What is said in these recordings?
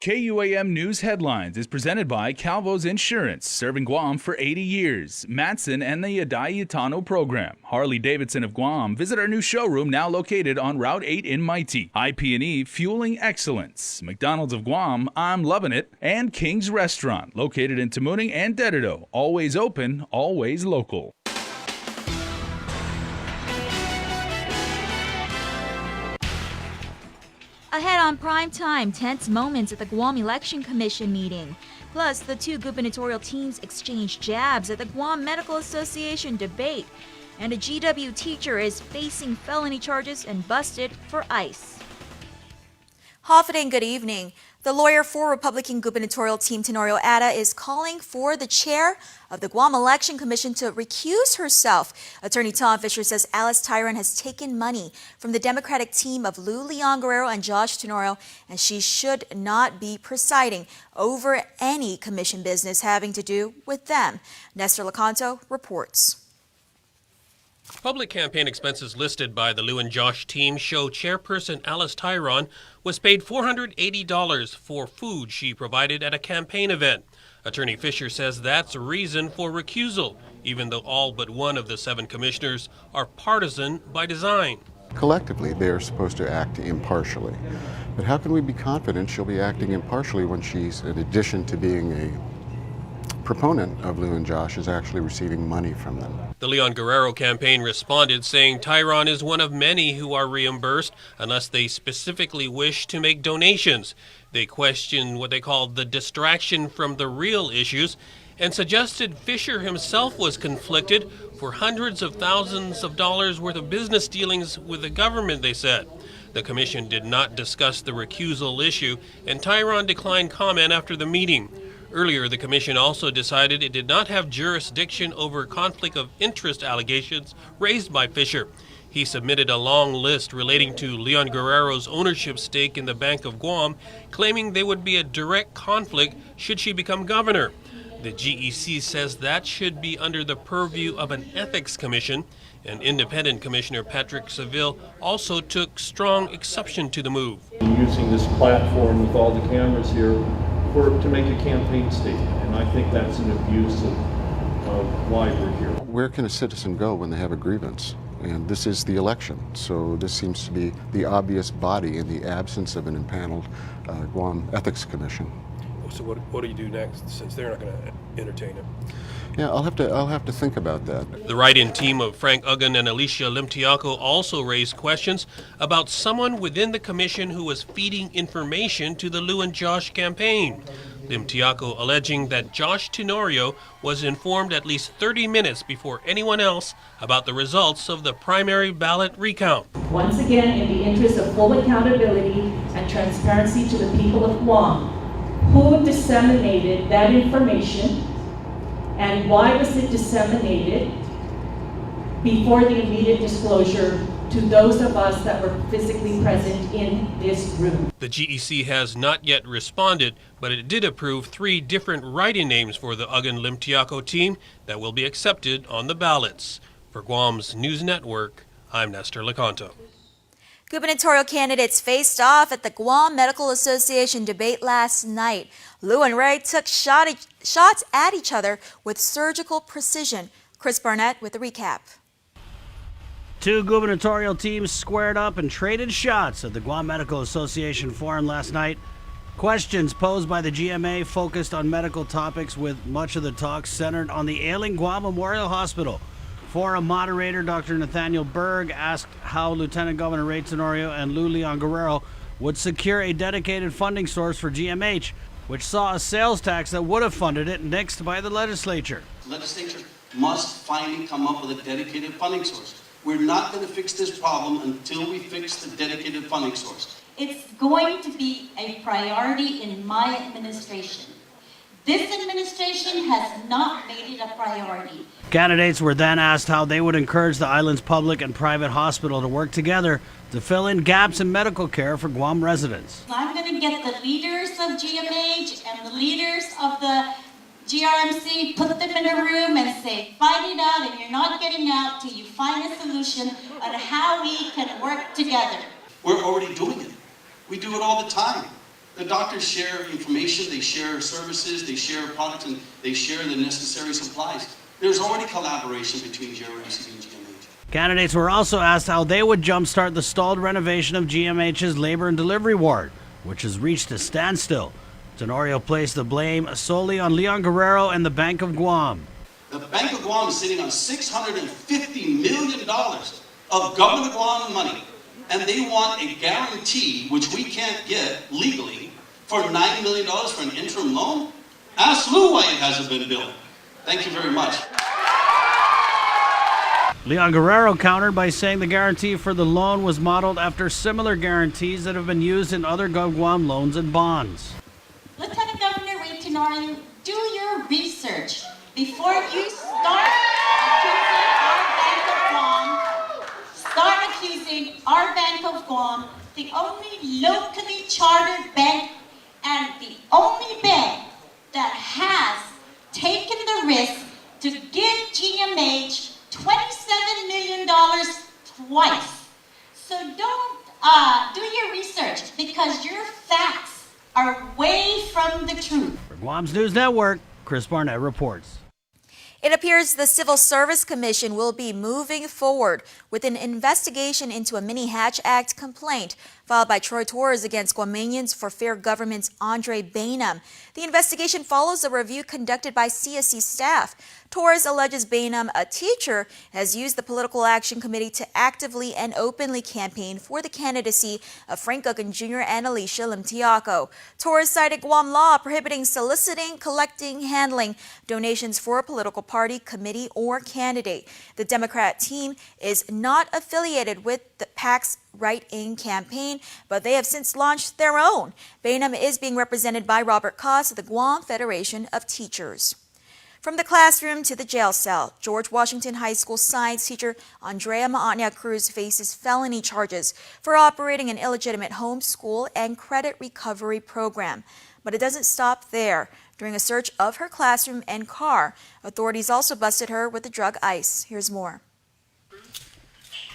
KUAM News Headlines is presented by Calvo's Insurance, serving Guam for 80 years. Matson and the Adayitano program. Harley-Davidson of Guam. Visit our new showroom now located on Route 8 in Mighty. IP&E Fueling Excellence. McDonald's of Guam, I'm loving it. And King's Restaurant, located in Tamuning and Dedido. Always open, always local. Ahead on prime time, tense moments at the Guam Election Commission meeting. Plus, the two gubernatorial teams exchange jabs at the Guam Medical Association debate. And a GW teacher is facing felony charges and busted for ICE. Hoffman, good evening. The lawyer for Republican gubernatorial team Tenorio Ada is calling for the chair of the Guam Election Commission to recuse herself. Attorney Tom Fisher says Alice Tyron has taken money from the Democratic team of Lou Leon Guerrero and Josh Tenorio, and she should not be presiding over any commission business having to do with them. Nestor Lecanto reports. Public campaign expenses listed by the Lou and Josh team show chairperson Alice Tyron was paid $480 for food she provided at a campaign event. Attorney Fisher says that's a reason for recusal, even though all but one of the 7 commissioners are partisan by design. Collectively, they are supposed to act impartially. But how can we be confident she'll be acting impartially when she's, in addition to being a proponent of Lou and Josh, is actually receiving money from them? The Leon Guerrero campaign responded saying Tyron is one of many who are reimbursed unless they specifically wish to make donations. They questioned what they called the distraction from the real issues and suggested Fisher himself was conflicted for hundreds of thousands of dollars worth of business dealings with the government, they said. The commission did not discuss the recusal issue, and Tyron declined comment after the meeting. Earlier, the commission also decided it did not have jurisdiction over conflict of interest allegations raised by Fisher. He submitted a long list relating to Leon Guerrero's ownership stake in the Bank of Guam, claiming they would be a direct conflict should she become governor. The GEC says that should be under the purview of an ethics commission, and independent Commissioner Patrick Seville also took strong exception to the move. Using this platform with all the cameras here to make a campaign statement, and I think that's an abuse of why we're here. Where can a citizen go when they have a grievance? And this is the election, so this seems to be the obvious body in the absence of an impaneled Guam Ethics Commission. So what do you do next, since they're not going to entertain it? Yeah, I'll have to think about that. The write-in team of Frank Uggan and Alicia Limtiaco also raised questions about someone within the commission who was feeding information to the Lou and Josh campaign. Limtiaco alleging that Josh Tenorio was informed at least 30 minutes before anyone else about the results of the primary ballot recount. Once again, in the interest of full accountability and transparency to the people of Guam, who disseminated that information and why was it disseminated before the immediate disclosure to those of us that were physically present in this room? The GEC has not yet responded, but it did approve 3 different write-in names for the Uggan-Limtiaco team that will be accepted on the ballots. For Guam's News Network, I'm Nestor Lecanto. Gubernatorial candidates faced off at the Guam Medical Association debate last night. Lou and Ray took shots at each other with surgical precision. Chris Barnett with the recap. Two gubernatorial teams squared up and traded shots at the Guam Medical Association forum last night. Questions posed by the GMA focused on medical topics, with much of the talk centered on the ailing Guam Memorial Hospital. Forum moderator Dr. Nathaniel Berg asked how Lieutenant Governor Ray Tenorio and Lou Leon Guerrero would secure a dedicated funding source for GMH, which saw a sales tax that would have funded it nixed by the legislature. The legislature must finally come up with a dedicated funding source. We're not going to fix this problem until we fix the dedicated funding source. It's going to be a priority in my administration. This administration has not made it a priority. Candidates were then asked how they would encourage the island's public and private hospital to work together to fill in gaps in medical care for Guam residents. I'm going to get the leaders of GMH and the leaders of the GRMC, put them in a room and say, fight it out, and you're not getting out till you find a solution on how we can work together. We're already doing it. We do it all the time. The doctors share information, they share services, they share products, and they share the necessary supplies. There's already collaboration between GRMC and GMH. Candidates were also asked how they would jumpstart the stalled renovation of GMH's labor and delivery ward, which has reached a standstill. Tenorio placed the blame solely on Leon Guerrero and the Bank of Guam. The Bank of Guam is sitting on $650 million of government of Guam money, and they want a guarantee, which we can't get legally, for $9 million for an interim loan? Ask Lou why it hasn't been built. Thank you very much. Leon Guerrero countered by saying the guarantee for the loan was modeled after similar guarantees that have been used in other GovGuam loans and bonds. Lieutenant Governor Ray Tenorio, do your research before you start accusing our Bank of Guam, the only locally chartered bank and the only bank that has taken the risk to give GMH $27 million twice. So don't do your research, because your facts are way from the truth. For Guam's News Network, Chris Barnett reports. It appears the Civil Service Commission will be moving forward with an investigation into a Mini Hatch Act complaint filed by Troy Torres against Guamanians for Fair Government's Andre Bainum. The investigation follows a review conducted by CSC staff. Torres alleges Bainum, a teacher, has used the Political Action Committee to actively and openly campaign for the candidacy of Frank Guggen Jr. and Alicia Limtiaco. Torres cited Guam law prohibiting soliciting, collecting, handling donations for a political party, committee, or candidate. The Democrat team is not affiliated with the PAC's Right-In campaign, but they have since launched their own. Bainum is being represented by Robert Koss of the Guam Federation of Teachers. From the classroom to the jail cell, George Washington High School science teacher Andrea Maanya Cruz faces felony charges for operating an illegitimate homeschool and credit recovery program. But it doesn't stop there. During a search of her classroom and car, authorities also busted her with the drug ice. Here's more.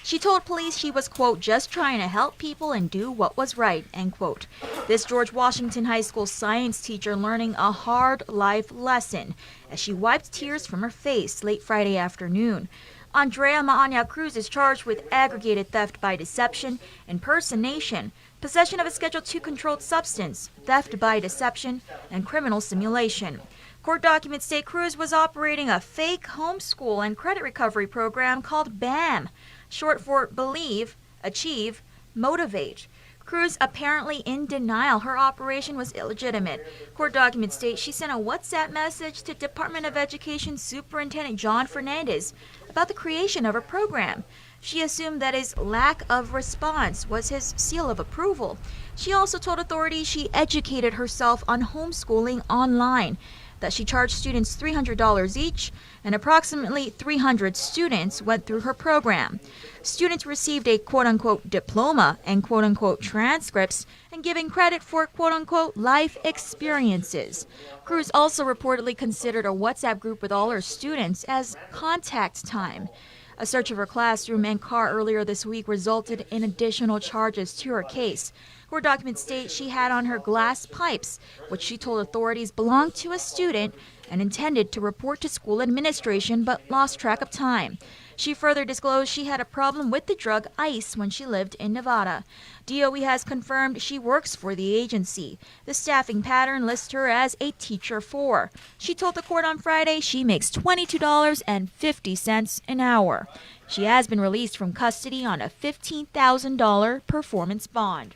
She told police she was, quote, just trying to help people and do what was right, end quote. This George Washington High School science teacher learning a hard life lesson as she wiped tears from her face late Friday afternoon. Andrea Maanya Cruz is charged with aggravated theft by deception, impersonation, possession of a Schedule II controlled substance, theft by deception, and criminal simulation. Court documents state Cruz was operating a fake homeschool and credit recovery program called BAM, short for Believe, Achieve, Motivate. Cruz apparently in denial her operation was illegitimate. Court documents state she sent a WhatsApp message to Department of Education Superintendent John Fernandez about the creation of her program. She assumed that his lack of response was his seal of approval. She also told authorities she educated herself on homeschooling online, that she charged students $300 each, and approximately 300 students went through her program. Students received a quote-unquote diploma and quote-unquote transcripts and given credit for quote-unquote life experiences. Cruz also reportedly considered a WhatsApp group with all her students as contact time. A search of her classroom and car earlier this week resulted in additional charges to her case. Court documents state she had on her glass pipes, which she told authorities belonged to a student and intended to report to school administration but lost track of time. She further disclosed she had a problem with the drug ice when she lived in Nevada. DOE has confirmed she works for the agency. The staffing pattern lists her as a teacher 4. She told the court on Friday she makes $22.50 an hour. She has been released from custody on a $15,000 performance bond.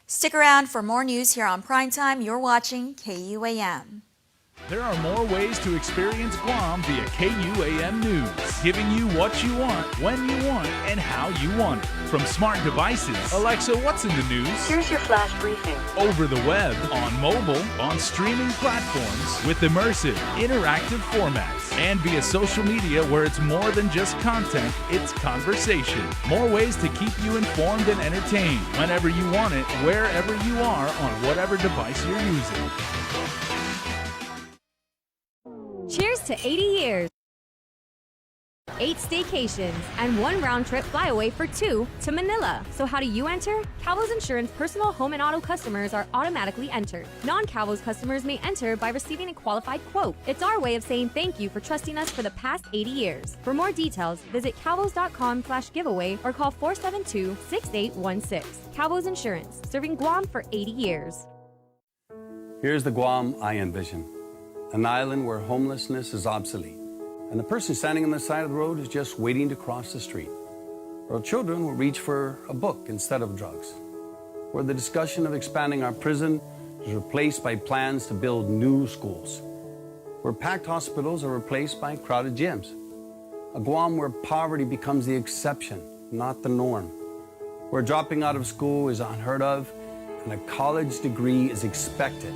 Stick around for more news here on Primetime. You're watching KUAM. There are more ways to experience Guam via KUAM News, giving you what you want, when you want, and how you want it. From smart devices, Alexa, what's in the news? Here's your flash briefing. Over the web, on mobile, on streaming platforms, with immersive, interactive formats, and via social media where it's more than just content, it's conversation. More ways to keep you informed and entertained whenever you want it, wherever you are, on whatever device you're using. Cheers to 80 years. 8 staycations, and 1 round-trip flyaway for 2 to Manila. So how do you enter? Calvo's Insurance personal home and auto customers are automatically entered. Non-Calvo's customers may enter by receiving a qualified quote. It's our way of saying thank you for trusting us for the past 80 years. For more details, visit calvos.com/giveaway or call 472-6816. Calvo's Insurance, serving Guam for 80 years. Here's the Guam I envision. An island where homelessness is obsolete, and the person standing on the side of the road is just waiting to cross the street. Where children will reach for a book instead of drugs. Where the discussion of expanding our prison is replaced by plans to build new schools. Where packed hospitals are replaced by crowded gyms. A Guam where poverty becomes the exception, not the norm. Where dropping out of school is unheard of and a college degree is expected.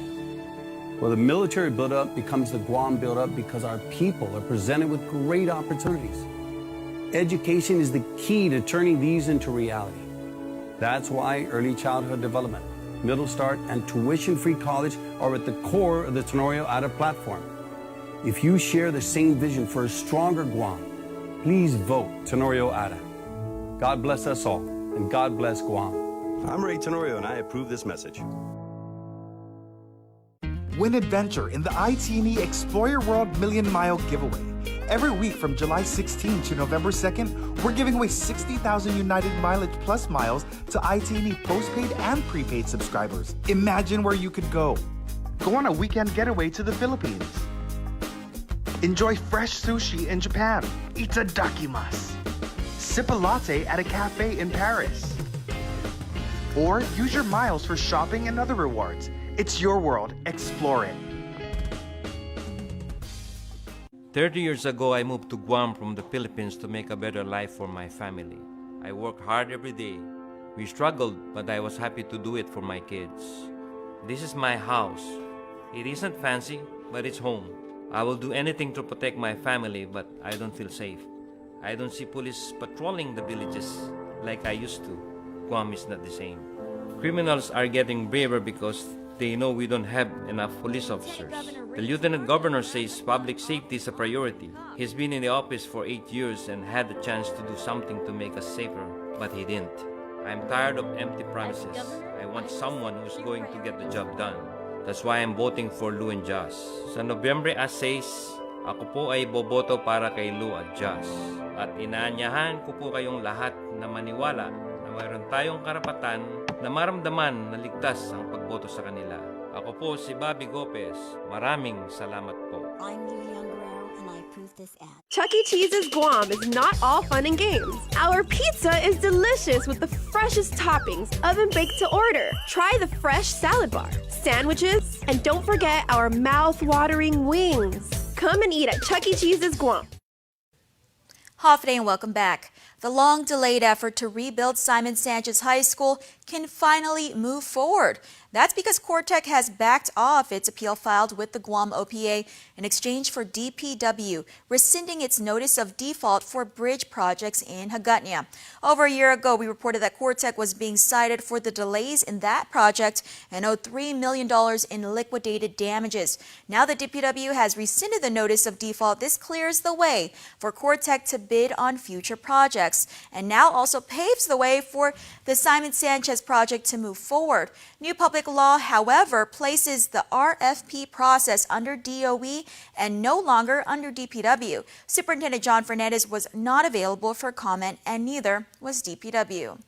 Where the military buildup becomes the Guam buildup because our people are presented with great opportunities. Education is the key to turning these into reality. That's why early childhood development, middle start, and tuition-free college are at the core of the Tenorio Ada platform. If you share the same vision for a stronger Guam, please vote Tenorio Ada. God bless us all, and God bless Guam. I'm Ray Tenorio, and I approve this message. Win adventure in the ITNE Explore Your World Million Mile Giveaway. Every week from July 16 to November 2nd, we're giving away 60,000 United Mileage Plus miles to ITNE postpaid and prepaid subscribers. Imagine where you could go. Go on a weekend getaway to the Philippines. Enjoy fresh sushi in Japan. Itadakimasu. Sip a latte at a cafe in Paris. Or use your miles for shopping and other rewards. It's your world. Explore it. 30 years ago, I moved to Guam from the Philippines to make a better life for my family. I worked hard every day. We struggled, but I was happy to do it for my kids. This is my house. It isn't fancy, but it's home. I will do anything to protect my family, but I don't feel safe. I don't see police patrolling the villages like I used to. Guam is not the same. Criminals are getting braver because they know we don't have enough police officers. The Lieutenant Governor says public safety is a priority. He's been in the office for 8 years and had the chance to do something to make us safer, but he didn't. I'm tired of empty promises. I want someone who's going to get the job done. That's why I'm voting for Lou and Josh. Sa Nobyembre 6, ako po ay boboto para kay Lou at Josh. At inaanyahan ko po kayong lahat na maniwala na mayroon tayong karapatan na maramdaman na ligtas ang pagboto sa kanila. Ako po si Bobby Gopez. Maraming salamat po. I'm Lee Younggrow and I approve this ad. Chuck E. Cheese's Guam is not all fun and games. Our pizza is delicious with the freshest toppings, oven-baked to order. Try the fresh salad bar, sandwiches, and don't forget our mouth-watering wings. Come and eat at Chuck E. Cheese's Guam. Hafide and welcome back. The long-delayed effort to rebuild Simon Sanchez High School can finally move forward. That's because Cortec has backed off its appeal filed with the Guam OPA in exchange for DPW rescinding its notice of default for bridge projects in Hagåtña. Over a year ago, we reported that Cortec was being cited for the delays in that project and owed $3 million in liquidated damages. Now the DPW has rescinded the notice of default. This clears the way for Cortec to bid on future projects and now also paves the way for the Simon Sanchez project to move forward. New public law, however, places the RFP process under DOE and no longer under DPW. Superintendent John Fernandez was not available for comment, and neither was DPW.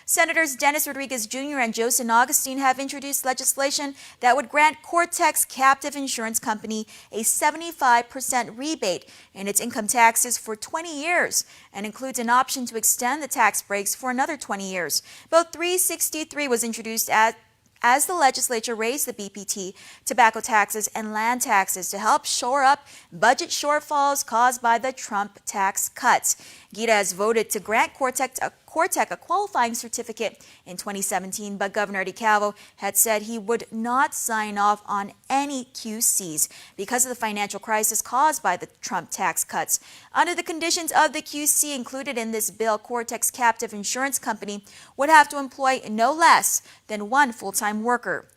Senators Dennis Rodriguez Jr. and Joe San Augustine have introduced legislation that would grant Cortec's captive insurance company a 75% rebate in its income taxes for 20 years and includes an option to extend the tax breaks for another 20 years. Bill 363 was introduced as the legislature raised the BPT, tobacco taxes, and land taxes to help shore up budget shortfalls caused by the Trump tax cuts. Gita has voted to grant Cortec a qualifying certificate in 2017, but Governor Eddie Calvo had said he would not sign off on any QCs because of the financial crisis caused by the Trump tax cuts. Under the conditions of the QC included in this bill, Cortec's captive insurance company would have to employ no less than one full-time worker.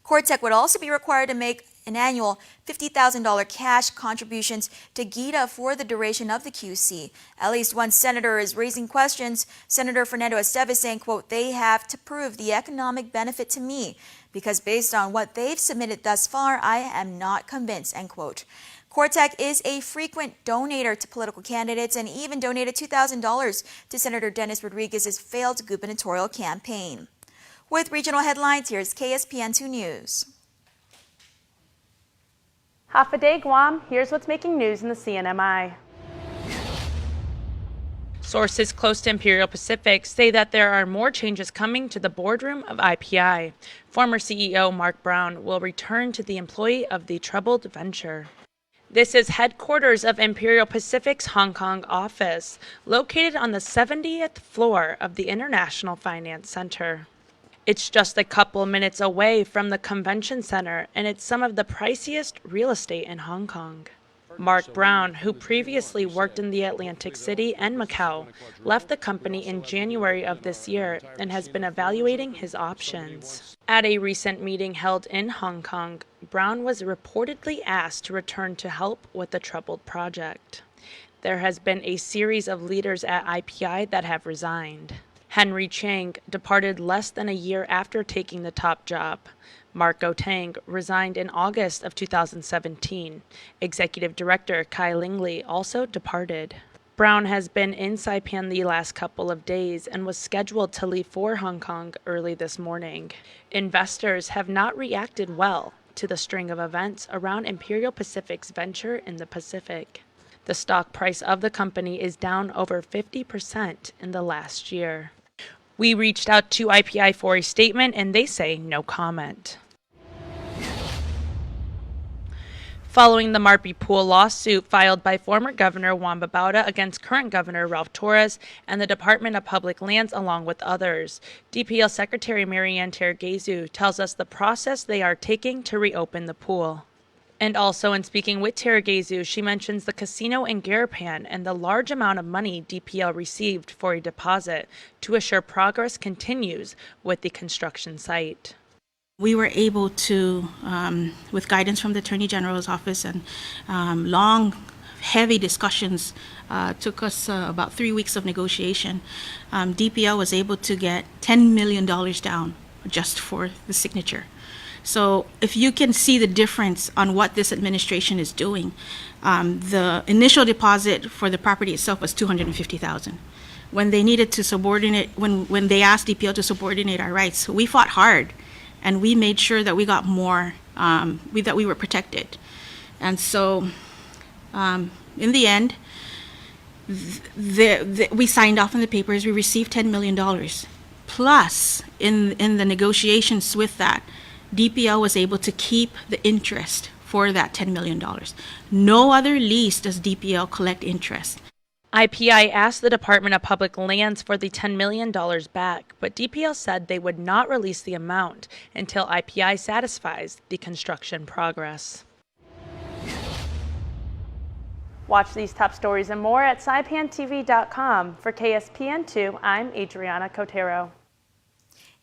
Cortec would also be required to make an annual $50,000 cash contributions to GITA for the duration of the QC. At least one senator is raising questions. Senator Fernando Esteves saying, quote, "They have to prove the economic benefit to me because based on what they've submitted thus far, I am not convinced," end quote. Cortec is a frequent donator to political candidates and even donated $2,000 to Senator Dennis Rodriguez's failed gubernatorial campaign. With regional headlines, here's KSPN 2 News. Half a day, Guam. Here's what's making news in the CNMI. Sources close to Imperial Pacific say that there are more changes coming to the boardroom of IPI. Former CEO Mark Brown will return to the employee of the troubled venture. This is headquarters of Imperial Pacific's Hong Kong office, located on the 70th floor of the International Finance Center. It's just a couple minutes away from the convention center, and it's some of the priciest real estate in Hong Kong. Mark Brown, who previously worked in the Atlantic City and Macau, left the company in January of this year and has been evaluating his options. At a recent meeting held in Hong Kong, Brown was reportedly asked to return to help with the troubled project. There has been a series of leaders at IPI that have resigned. Henry Chang departed less than a year after taking the top job. Marco Tang resigned in August of 2017. Executive Director Kai Lingley also departed. Brown has been in Saipan the last couple of days and was scheduled to leave for Hong Kong early this morning. Investors have not reacted well to the string of events around Imperial Pacific's venture in the Pacific. The stock price of the company is down over 50% in the last year. We reached out to IPI for a statement, and they say no comment. Following the Marpi Pool lawsuit filed by former Governor Juan Babauta against current Governor Ralph Torres and the Department of Public Lands, along with others, DPL Secretary Marianne Tergezu tells us the process they are taking to reopen the pool. And also in speaking with Tergezu, she mentions the casino in Garapan and the large amount of money DPL received for a deposit to assure progress continues with the construction site. We were able to, with guidance from the Attorney General's office and long, heavy discussions, took us about 3 weeks of negotiation. DPL was able to get $10 million down just for the signature. So if you can see the difference on what this administration is doing, the initial deposit for the property itself was $250,000. When they needed to subordinate, when they asked DPL to subordinate our rights, we fought hard. And we made sure that we got more, that we were protected. And so in the end, we signed off on the papers, we received $10 million. Plus, in the negotiations with that, DPL was able to keep the interest for that $10 million. No other lease does DPL collect interest. IPI asked the Department of Public Lands for the $10 million back, but DPL said they would not release the amount until IPI satisfies the construction progress. Watch these top stories and more at saipantv.com. For KSPN2, I'm Adriana Cotero.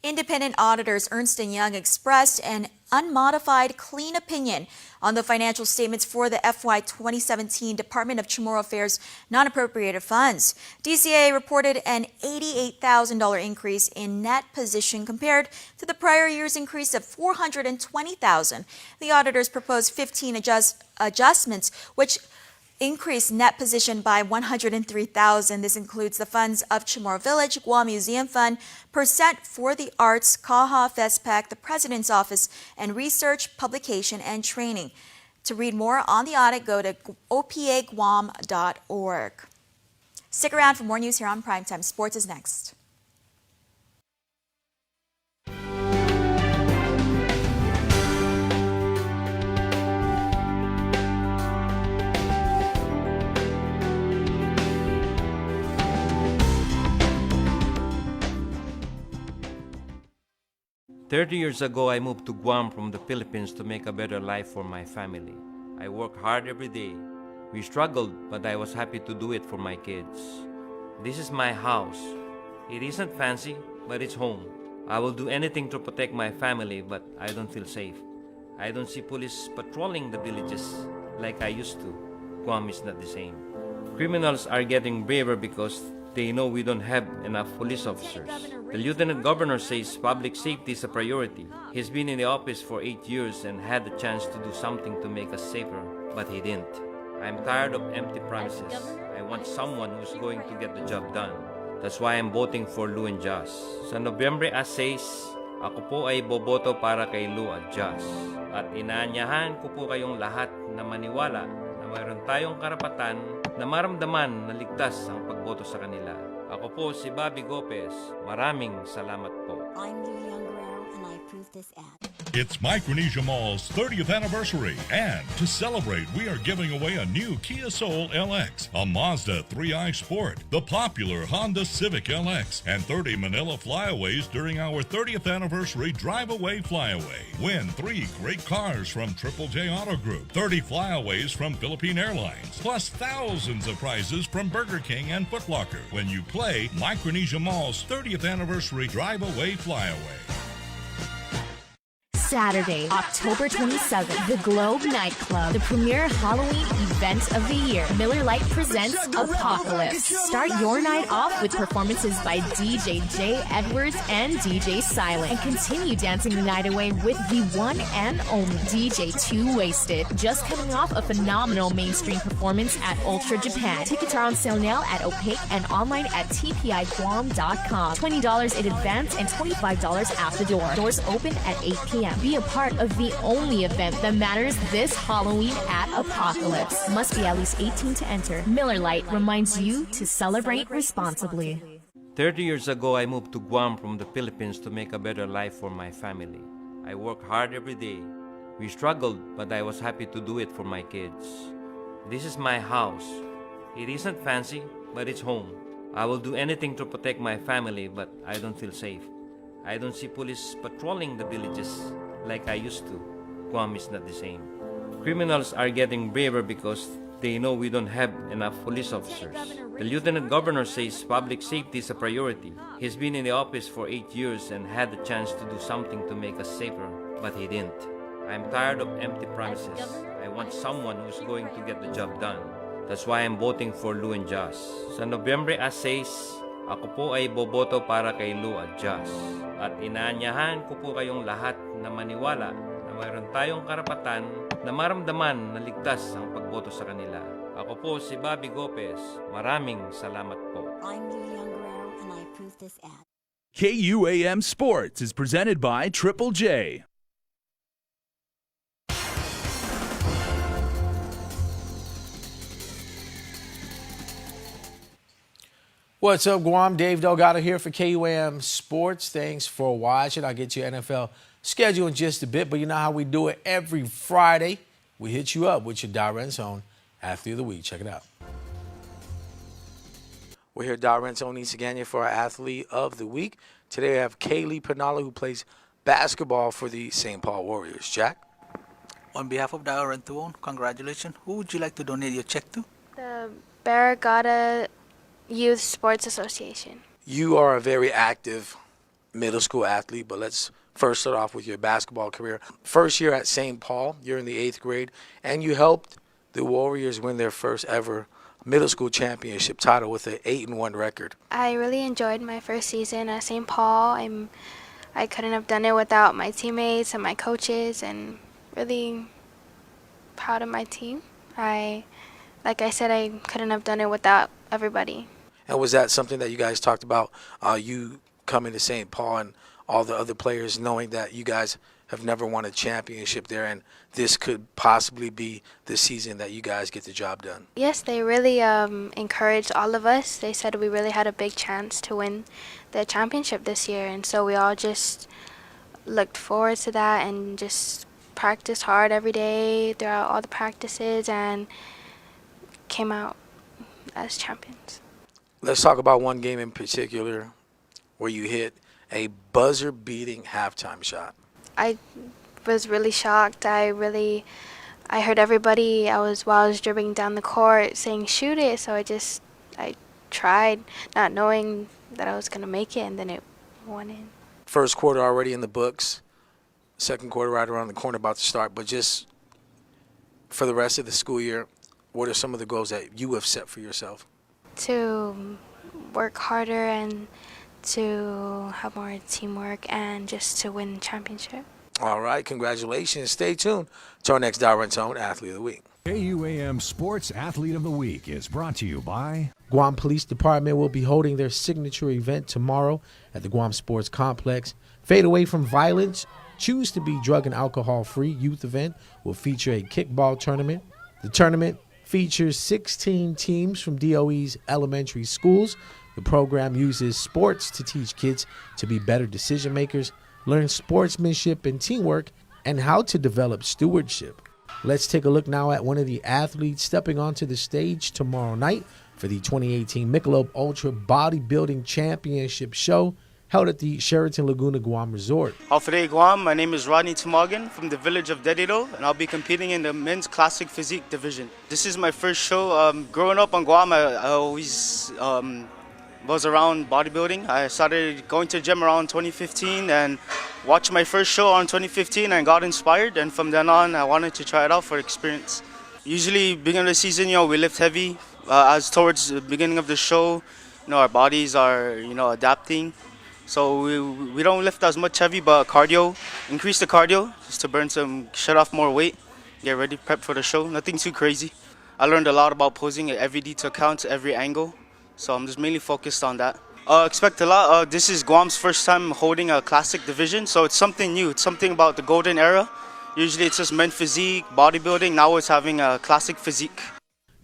Independent auditors Ernst & Young expressed an unmodified, clean opinion on the financial statements for the FY 2017 Department of Chamorro Affairs non-appropriated funds. DCA reported an $88,000 increase in net position compared to the prior year's increase of $420,000. The auditors proposed 15 adjustments, which increased net position by $103,000. This includes the funds of Chamorro Village, Guam Museum Fund, Percent for the Arts, Kaha Festpac, the President's Office, and Research, Publication, and Training. To read more on the audit, go to opaguam.org. Stick around for more news here on Primetime. Sports is next. "30 years ago, I moved to Guam from the Philippines to make a better life for my family. I worked hard every day. We struggled, but I was happy to do it for my kids. This is my house. It isn't fancy, but it's home. I will do anything to protect my family, but I don't feel safe. I don't see police patrolling the villages like I used to. Guam is not the same. Criminals are getting braver because they know we don't have enough police officers. The Lieutenant Governor says public safety is a priority. He's been in the office for 8 years and had the chance to do something to make us safer, but he didn't. I'm tired of empty promises. I want someone who's going to get the job done. That's why I'm voting for Lou and Josh. Sa Nobyembre 6, ako po ay boboto para kay Lou at Josh. At inaanyahan ko po kayong lahat na maniwala na mayroon tayong karapatan na maramdaman na ligtas ang pagboto sa kanila. Ako po si Bobby Gopez. Maraming salamat po. I'm Lee Youngrell and I approve this ad. It's Micronesia Mall's 30th anniversary, and to celebrate, we are giving away a new Kia Soul LX, a Mazda 3i Sport, the popular Honda Civic LX, and 30 Manila Flyaways during our 30th anniversary Drive-Away Flyaway. Win 3 great cars from Triple J Auto Group, 30 Flyaways from Philippine Airlines, plus thousands of prizes from Burger King and Foot Locker when you play Micronesia Mall's 30th anniversary Drive-Away Flyaway. Saturday, October 27th, the Globe Nightclub, the premier Halloween event of the year. Miller Lite presents Apocalypse. Start your night off with performances by DJ Jay Edwards and DJ Silent, and continue dancing the night away with the one and only DJ Too Wasted. Just coming off a phenomenal mainstream performance at Ultra Japan. Tickets are on sale now at Opaque and online at tpiguam.com. $20 in advance and $25 after door. Doors open at 8 p.m. Be a part of the only event that matters this Halloween at Apocalypse. Must be at least 18 to enter. Miller Lite reminds you to celebrate responsibly. 30 years ago, I moved to Guam from the Philippines to make a better life for my family. I worked hard every day. We struggled, but I was happy to do it for my kids. This is my house. It isn't fancy, but it's home. I will do anything to protect my family, but I don't feel safe. I don't see police patrolling the villages like I used to. Guam is not the same. Criminals are getting braver because they know we don't have enough police officers. The Lieutenant Governor says public safety is a priority. He's been in the office for 8 years and had the chance to do something to make us safer, but he didn't. I'm tired of empty promises. I want someone who's going to get the job done. That's why I'm voting for Lou and Josh. Sa Nobyembre 6, ako po ay boboto para kay Lou at Josh. At inaanyahan ko po kayong lahat na maniwala na mayroon tayong karapatan na maramdaman na ligtas ang pagboto sa kanila. Ako po si Bobby Gopez. Maraming salamat po. I'm Lee Youngrell and I approve this ad. KUAM Sports is presented by Triple J. What's up, Guam? Dave Delgado here for KUAM Sports. Thanks for watching. I'll get you NFL schedule in just a bit, but you know how we do it every Friday. We hit you up with your Direct Zone Athlete of the Week. Check it out. We're here at Direct Zone East again for our Athlete of the Week. Today I have Kaylee Penala, who plays basketball for the St. Paul Warriors. Jack? On behalf of Direct Zone, congratulations. Who would you like to donate your check to? The Barragata Youth Sports Association. You are a very active middle school athlete, but let's first start off with your basketball career. First year at St. Paul, you're in the 8th grade, and you helped the Warriors win their first ever middle school championship title with an 8-1 record. I really enjoyed my first season at St. Paul. I couldn't have done it without my teammates and my coaches, and really proud of my team. Like I said, I couldn't have done it without everybody. And was that something that you guys talked about, you coming to St. Paul and all the other players knowing that you guys have never won a championship there and this could possibly be the season that you guys get the job done? Yes, they really encouraged all of us. They said we really had a big chance to win the championship this year, and so we all just looked forward to that and just practiced hard every day throughout all the practices and came out as champions. Let's talk about one game in particular where you hit a buzzer-beating halftime shot. I was really shocked. I heard everybody while I was dribbling down the court saying shoot it, so I tried, not knowing that I was going to make it, and then it went in. first quarter already in the books, second quarter right around the corner about to start, but just for the rest of the school year, what are some of the goals that you have set for yourself? To work harder and to have more teamwork and just to win championship. All right, congratulations. Stay tuned to our next Direct Zone Athlete of the Week. KUAM Sports Athlete of the Week is brought to you by Guam Police Department will be holding their signature event tomorrow at the Guam Sports Complex. Fade Away from Violence, Choose to be Drug and Alcohol-Free youth event will feature a kickball tournament. The tournament features 16 teams from DOE's elementary schools. The program uses sports to teach kids to be better decision makers, learn sportsmanship and teamwork, and how to develop stewardship. Let's take a look now at one of the athletes stepping onto the stage tomorrow night for the 2018 Michelob Ultra Bodybuilding Championship show held at the Sheraton Laguna Guam Resort. Hafaday Guam, my name is Rodney Tumagan from the village of Dedito, and I'll be competing in the men's classic physique division. This is my first show. Growing up on Guam, I always was around bodybuilding. I started going to the gym around 2015 and watched my first show on 2015 and got inspired, and from then on I wanted to try it out for experience. Usually beginning of the season, we lift heavy. As towards the beginning of the show, our bodies are, adapting. So we don't lift as much heavy, but increase the cardio just to burn shed off more weight, get ready, prep for the show. Nothing too crazy. I learned a lot about posing at every detail counts, every angle. So I'm just mainly focused on that. Expect a lot. This is Guam's first time holding a classic division, so it's something new. It's something about the golden era. Usually it's just men's physique, bodybuilding. Now it's having a classic physique.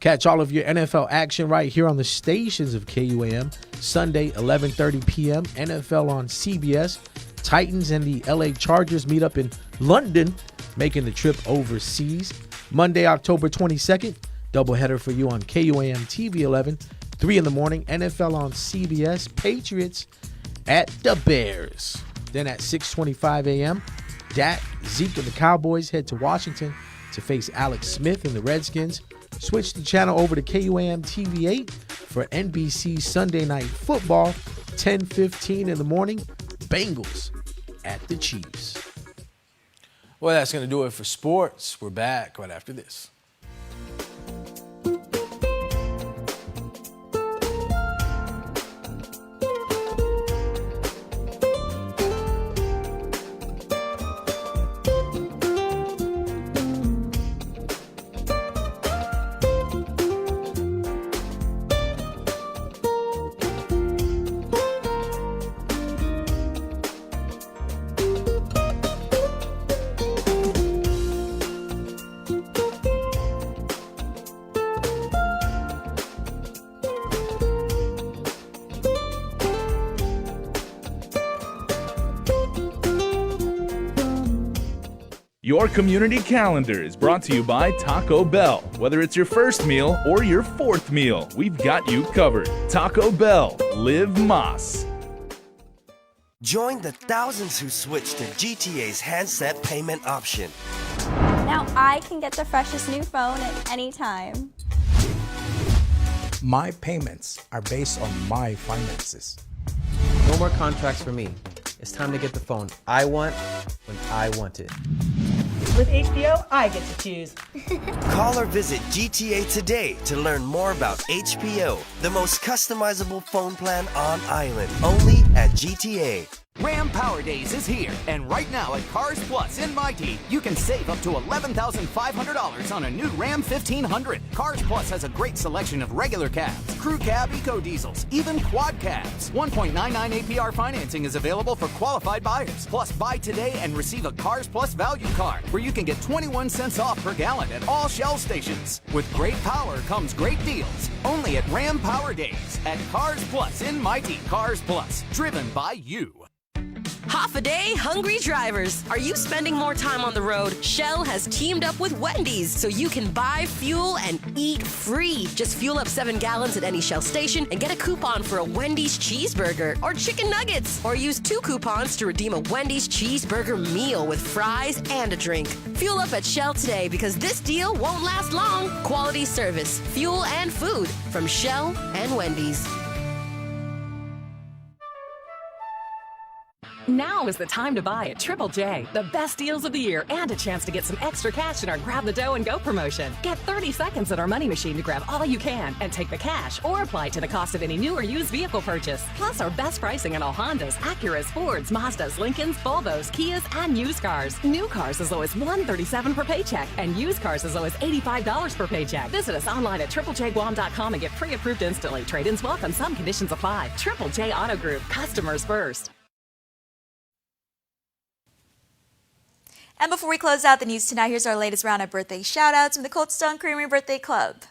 Catch all of your NFL action right here on the stations of KUAM. Sunday, 11:30 p.m., NFL on CBS. Titans and the LA Chargers meet up in London, making the trip overseas. Monday, October 22nd, doubleheader for you on KUAM TV 11. 3 in the morning, NFL on CBS. Patriots at the Bears. Then at 6:25 a.m., Dak, Zeke, and the Cowboys head to Washington to face Alex Smith and the Redskins. Switch the channel over to KUAM TV 8 for NBC Sunday Night Football, 10:15 in the morning. Bengals at the Chiefs. Well, that's going to do it for sports. We're back right after this. Your community calendar is brought to you by Taco Bell. Whether it's your first meal or your fourth meal, we've got you covered. Taco Bell, live Más. Join the thousands who switched to GTA's handset payment option. Now I can get the freshest new phone at any time. My payments are based on my finances. No more contracts for me. It's time to get the phone I want when I want it. With HBO, I get to choose. Call or visit GTA today to learn more about HBO, the most customizable phone plan on island. Only at GTA. Ram Power Days is here, and right now at Cars Plus in Mighty, you can save up to $11,500 on a new Ram 1500. Cars Plus has a great selection of regular cabs, crew cab, eco diesels, even quad cabs. 1.99 APR financing is available for qualified buyers. Plus, buy today and receive a Cars Plus value card, where you can get 21 cents off per gallon at all Shell stations. With great power comes great deals. Only at Ram Power Days at Cars Plus in Mighty. Cars Plus, driven by you. Half a day, hungry drivers. Are you spending more time on the road? Shell has teamed up with Wendy's so you can buy fuel and eat free. Just fuel up 7 gallons at any Shell station and get a coupon for a Wendy's cheeseburger or chicken nuggets. Or use 2 coupons to redeem a Wendy's cheeseburger meal with fries and a drink. Fuel up at Shell today because this deal won't last long. Quality service, fuel, and food from Shell and Wendy's. Now is the time to buy at Triple J. The best deals of the year and a chance to get some extra cash in our Grab the Dough and Go promotion. Get 30 seconds at our money machine to grab all you can and take the cash or apply to the cost of any new or used vehicle purchase. Plus our best pricing on all Hondas, Acuras, Fords, Mazdas, Lincolns, Volvos, Kias, and used cars. New cars as low as $137 per paycheck and used cars as low as $85 per paycheck. Visit us online at triplejguam.com and get pre-approved instantly. Trade-ins welcome. Some conditions apply. Triple J Auto Group. Customers first. And before we close out the news tonight, here's our latest round of birthday shout-outs from the Cold Stone Creamery Birthday Club.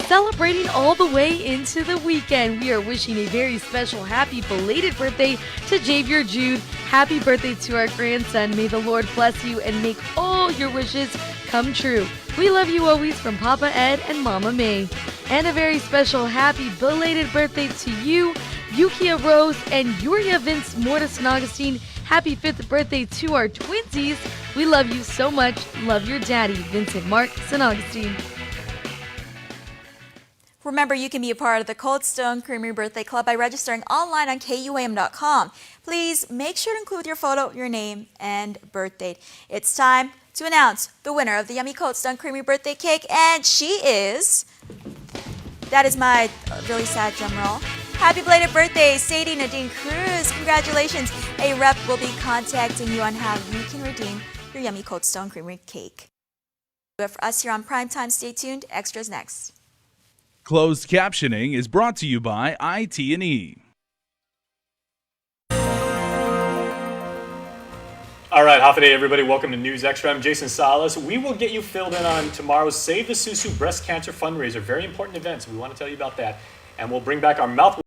Celebrating all the way into the weekend, we are wishing a very special happy belated birthday to Javier Jude. Happy birthday to our grandson. May the Lord bless you and make all your wishes come true. We love you always from Papa Ed and Mama May. And a very special happy belated birthday to you, Yukia Rose and Yuria Vince Morta St. Augustine. Happy 5th birthday to our twinsies. We love you so much. Love your daddy, Vincent Mark St. Augustine. Remember, you can be a part of the Cold Stone Creamery Birthday Club by registering online on KUAM.com. Please make sure to include your photo, your name, and birth date. It's time to announce the winner of the yummy Cold Stone Creamery Birthday Cake, and she is... That is my really sad drum roll. Happy belated birthday, Sadie Nadine Cruz. Congratulations. A rep will be contacting you on how you can redeem your yummy Cold Stone Creamery cake. But for us here on Primetime, stay tuned. Extras next. Closed captioning is brought to you by IT&E. All right, half a day, everybody. Welcome to News Extra. I'm Jason Salas. We will get you filled in on tomorrow's Save the Susu Breast Cancer Fundraiser. Very important event, so we want to tell you about that. And we'll bring back our mouth